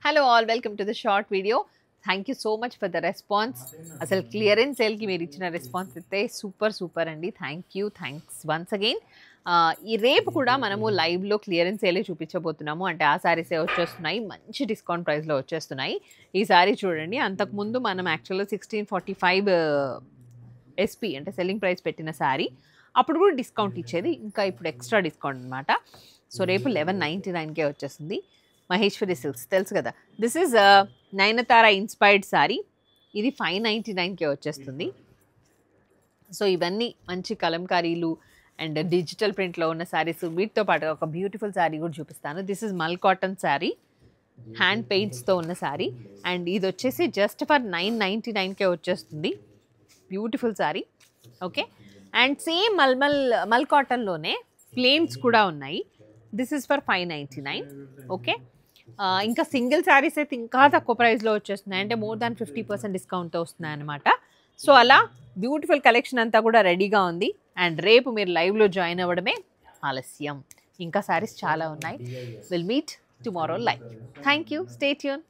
Hello all, welcome to the short video. Thank you so much for the response. అసలు clearance సేల్కి మీరు ఇచ్చిన response అయితే super అండి. Thanks once again. ఈ రేపు కూడా మనము లైవ్లో క్లియరెన్స్ సేలే చూపించబోతున్నాము. అంటే ఆ శారీసే వచ్చేస్తున్నాయి, మంచి డిస్కౌంట్ ప్రైస్లో వచ్చేస్తున్నాయి. ఈ శారీ చూడండి, అంతకుముందు మనం యాక్చువల్గా 1645 ఎస్పీ అంటే సెల్లింగ్ ప్రైస్ పెట్టిన శారీ, అప్పుడు కూడా డిస్కౌంట్ ఇచ్చేది, ఇంకా ఇప్పుడు ఎక్స్ట్రా డిస్కౌంట్ అనమాట. సో రేపు 1199కే వచ్చేస్తుంది. మహేశ్వరి సిల్క్స్ తెలుసు కదా, this is Nayanthara inspired sari. ఇది 599కే వచ్చేస్తుంది. సో ఇవన్నీ మంచి కలంకారీలు అండ్ డిజిటల్ ప్రింట్లో ఉన్న శారీస్, వీటితో పాటు ఒక బ్యూటిఫుల్ శారీ కూడా చూపిస్తాను. దిస్ ఇస్ మల్ కాటన్ శారీ, హ్యాండ్ పెయింట్స్తో ఉన్న శారీ, అండ్ ఇది వచ్చేసి జస్ట్ ఫర్ 999కే వచ్చేస్తుంది. Beautiful sari. Okay, and same మల్ కాటన్లోనే ప్లేన్స్ కూడా ఉన్నాయి. This is for 599. ఓకే, ఇంకా సింగిల్ శారీస్ అయితే ఇంకా తక్కువ ప్రైస్లో వచ్చేస్తున్నాయి, అంటే మోర్ దాన్ 50% డిస్కౌంట్తో వస్తున్నాయి అనమాట. సో అలా బ్యూటిఫుల్ కలెక్షన్ అంతా కూడా రెడీగా ఉంది. అండ్ రేపు మీరు లైవ్లో జాయిన్ అవ్వడమే ఆలస్యం, ఇంకా శారీస్ చాలా ఉన్నాయి. Will meet tomorrow live. Thank you, stay tune.